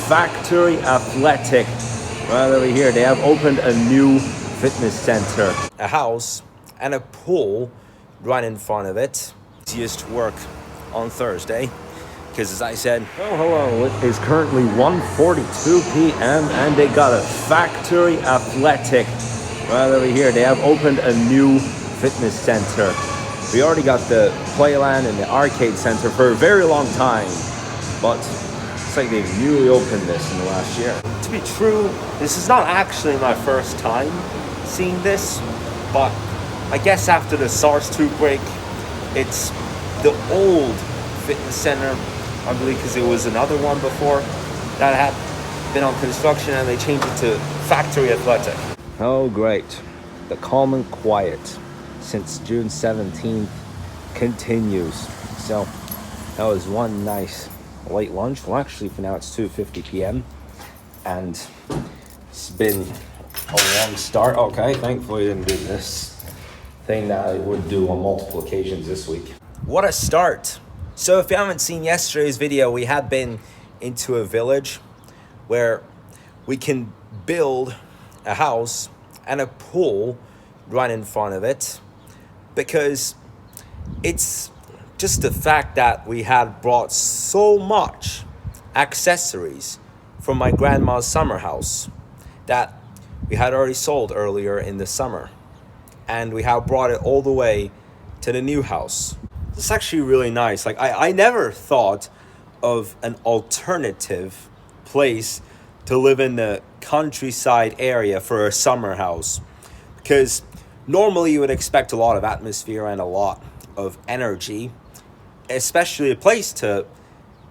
Factory Athletic. Right over here, they have opened a new fitness center. A house and a pool right in front of it. Easiest to work on Thursday, because as I said, hello, it is currently 1:42 p.m. and they got a Factory Athletic. Right over here, they have opened a new fitness center. We already got the Playland and the arcade center for a very long time, but it's like they've newly opened this in the last year. To be true, this is not actually my first time seeing this, but I guess after the SARS-2 break, it's the old fitness center, I believe, because it was another one before that had been on construction, and they changed it to Factory Athletic. Oh great, the calm and quiet since June 17th continues. So that was one nice late lunch. Well, actually for now it's 2:50 p.m. and it's been a long start. Okay, thankfully I didn't do this thing that I would do on multiple occasions this week. What a start. So if you haven't seen yesterday's video, we had been into a village where we can build a house and a pool right in front of it, because it's just the fact that we had brought so much accessories from my grandma's summer house that we had already sold earlier in the summer, and we have brought it all the way to the new house. It's actually really nice. Like I never thought of an alternative place to live in the countryside area for a summer house, because normally you would expect a lot of atmosphere and a lot of energy, especially a place to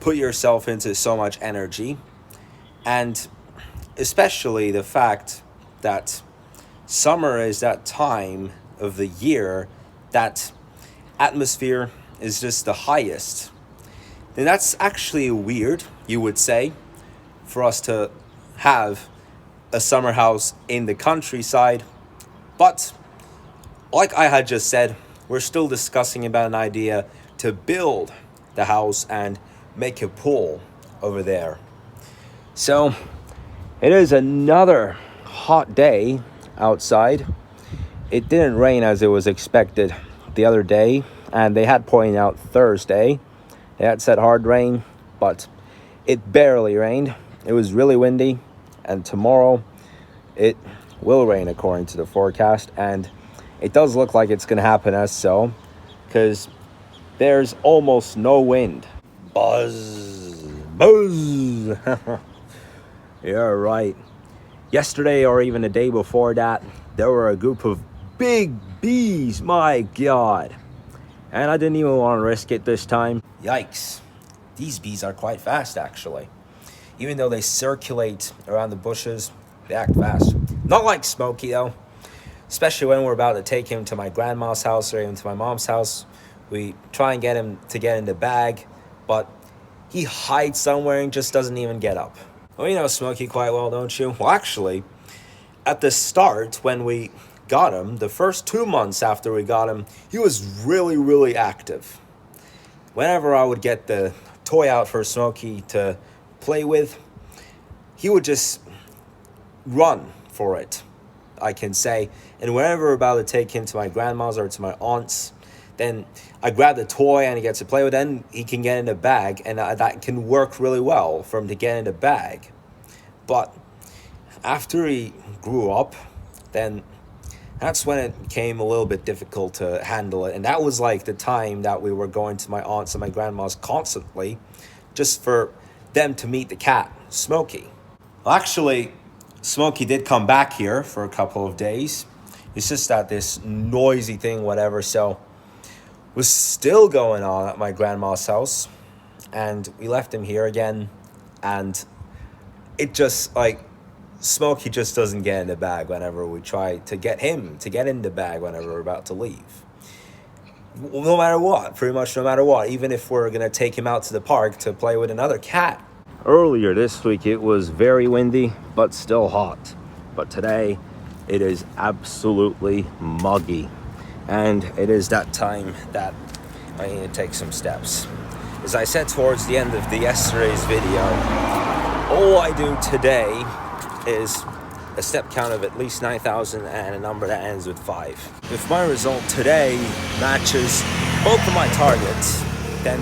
put yourself into so much energy, and especially the fact that summer is that time of the year that atmosphere is just the highest. And that's actually weird, you would say, for us to have a summer house in the countryside. But like I had just said, we're still discussing about an idea to build the house and make a pool over there. So it is another hot day outside. It didn't rain as it was expected the other day, and they had pointed out Thursday they had said hard rain, but it barely rained. It was really windy, and tomorrow it will rain according to the forecast, and it does look like it's going to happen as so, because there's almost no wind. Buzz, buzz. You're right. Yesterday, or even the day before that, there were a group of big bees, my God. And I didn't even want to risk it this time. Yikes. These bees are quite fast, actually. Even though they circulate around the bushes, they act fast. Not like Smokey, though. Especially when we're about to take him to my grandma's house or even to my mom's house. We try and get him to get in the bag, but he hides somewhere and just doesn't even get up. Well, you know Smokey quite well, don't you? Well, actually, at the start, when we got him, the first 2 months after we got him, he was really, really active. Whenever I would get the toy out for Smokey to play with, he would just run for it, I can say. And whenever we're about to take him to my grandma's or to my aunt's, then I grab the toy and he gets to play with it, and he can get in the bag, and that can work really well for him to get in the bag. But after he grew up, then that's when it became a little bit difficult to handle it. And that was like the time that we were going to my aunt's and my grandma's constantly, just for them to meet the cat, Smokey. Well, actually, Smokey did come back here for a couple of days. It's just that this noisy thing, whatever, so was still going on at my grandma's house, and we left him here again, and it just, like, Smokey just doesn't get in the bag whenever we try to get him to get in the bag whenever we're about to leave. No matter what, pretty much no matter what, even if we're going to take him out to the park to play with another cat. Earlier this week, it was very windy, but still hot. But today, it is absolutely muggy. And it is that time that I need to take some steps. As I said towards the end of yesterday's video, All I do today is a step count of at least 9,000 and a number that ends with 5. If my result today matches both of my targets, then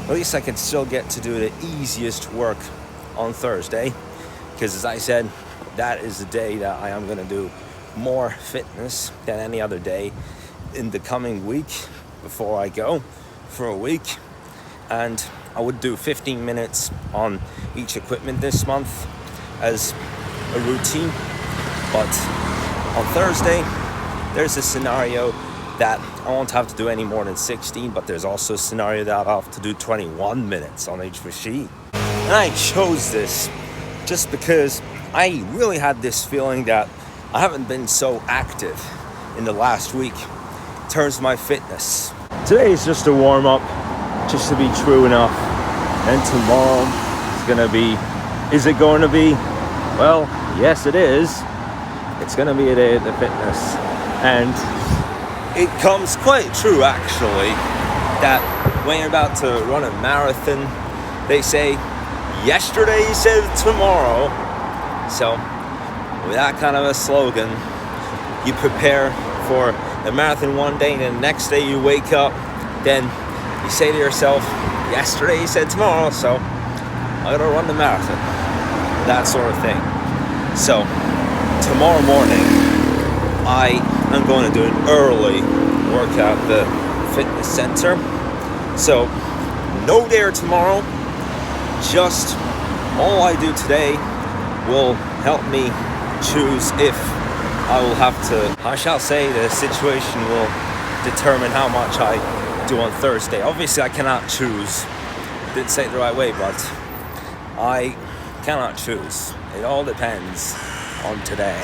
at least I can still get to do the easiest work on Thursday, because as I said, that is the day that I am going to do more fitness than any other day in the coming week before I go for a week. And I would do 15 minutes on each equipment this month as a routine, but on Thursday there's a scenario that I won't have to do any more than 16, but there's also a scenario that I'll have to do 21 minutes on each machine. And I chose this just because I really had this feeling that I haven't been so active in the last week in terms of my fitness. Today is just a warm-up, just to be true enough, and tomorrow is gonna be, is it going to be? Well, yes it is. It's gonna be a day at the fitness. And it comes quite true actually that when you're about to run a marathon, they say, yesterday you said tomorrow. So with that kind of a slogan, you prepare for the marathon one day and the next day you wake up, then you say to yourself, yesterday you said tomorrow, so I gotta run the marathon. That sort of thing. So tomorrow morning I am going to do an early workout at the fitness center. So no dare tomorrow, just all I do today will help me choose if I will have to, I shall say the situation will determine how much I do on Thursday. Obviously I cannot choose, didn't say it the right way, but I cannot choose. It all depends on today.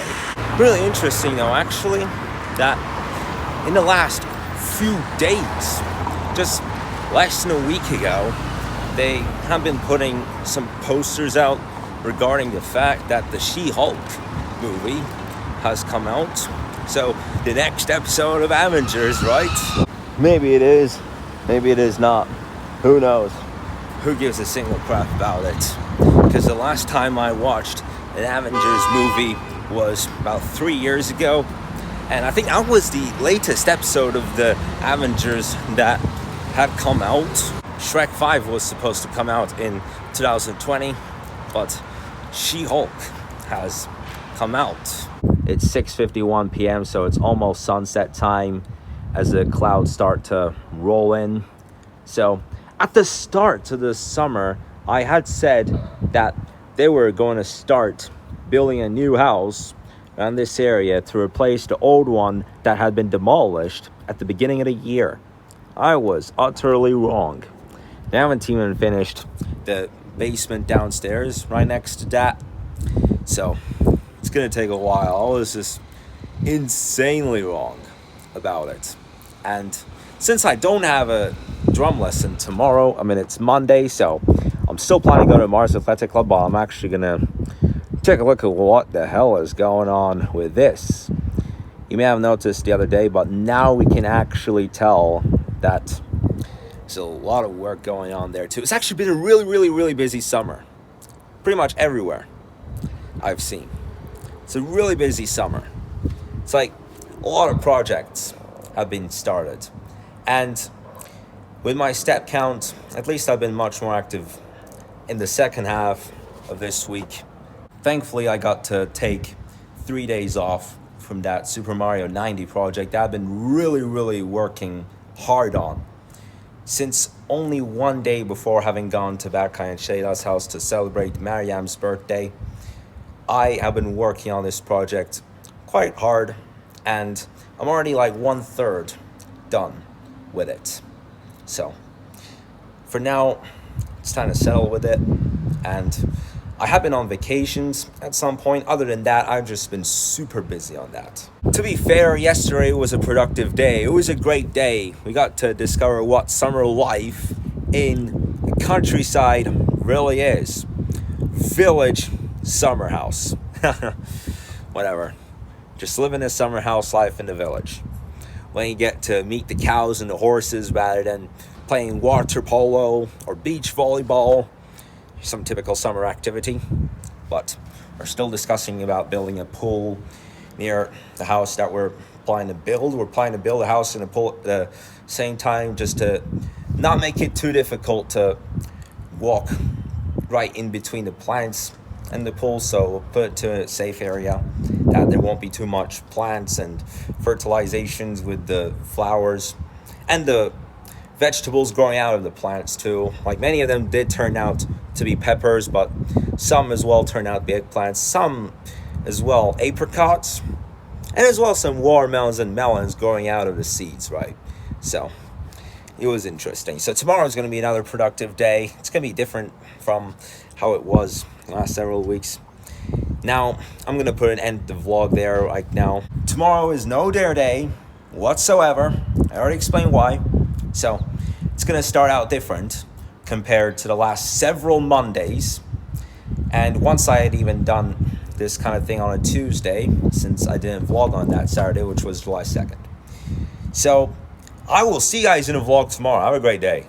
Really interesting though actually that in the last few days, just less than a week ago, they have been putting some posters out regarding the fact that the She-Hulk movie has come out. So the next episode of Avengers, right? Maybe it is, maybe it is not. Who knows? Who gives a single crap about it? Because the last time I watched an Avengers movie was about 3 years ago, and I think that was the latest episode of the Avengers that had come out. Shrek 5 was supposed to come out in 2020, but She-Hulk has come out. It's 6:51 p.m., so it's almost sunset time as the clouds start to roll in. So at the start of the summer, I had said that they were going to start building a new house around this area to replace the old one that had been demolished at the beginning of the year. I was utterly wrong. They haven't even finished the basement downstairs right next to that, so it's gonna take a while. I was just insanely wrong about it. And since I don't have a drum lesson tomorrow, I mean it's Monday, so I'm still planning to go to Mars Athletic Club, but I'm actually gonna take a look at what the hell is going on with this. You may have noticed the other day, but now we can actually tell that there's a lot of work going on there too. It's actually been a really busy summer. Pretty much everywhere I've seen. It's a really busy summer. It's like a lot of projects have been started. And with my step count, at least I've been much more active in the second half of this week. Thankfully, I got to take 3 days off from that Super Mario 90 project that I've been really working hard on. Since only one day before having gone to Berkay and Shayla's house to celebrate Mariam's birthday, I have been working on this project quite hard, and I'm already like 1/3 done with it. So for now, it's time to settle with it. And I have been on vacations at some point. Other than that, I've just been super busy on that. To be fair, yesterday was a productive day. It was a great day. We got to discover what summer life in the countryside really is. Village summer house. Whatever. Just living a summer house life in the village. When you get to meet the cows and the horses rather than playing water polo or beach volleyball, some typical summer activity, but we're still discussing about building a pool near the house that we're planning to build. We're planning to build a house and a pool at the same time, just to not make it too difficult to walk right in between the plants and the pool. So we'll put it to a safe area that there won't be too much plants and fertilizations with the flowers and the vegetables growing out of the plants too. Like, many of them did turn out to be peppers, but some as well turned out to be eggplants, some as well apricots, and as well some watermelons and melons growing out of the seeds, right? So it was interesting. So tomorrow is going to be another productive day. It's going to be different from how it was the last several weeks. Now, I'm going to put an end to the vlog there right now. Tomorrow is no dare day whatsoever. I already explained why. So it's going to start out different compared to the last several Mondays. And once I had even done this kind of thing on a Tuesday, since I didn't vlog on that Saturday, which was July 2nd. So I will see you guys in a vlog tomorrow. Have a great day.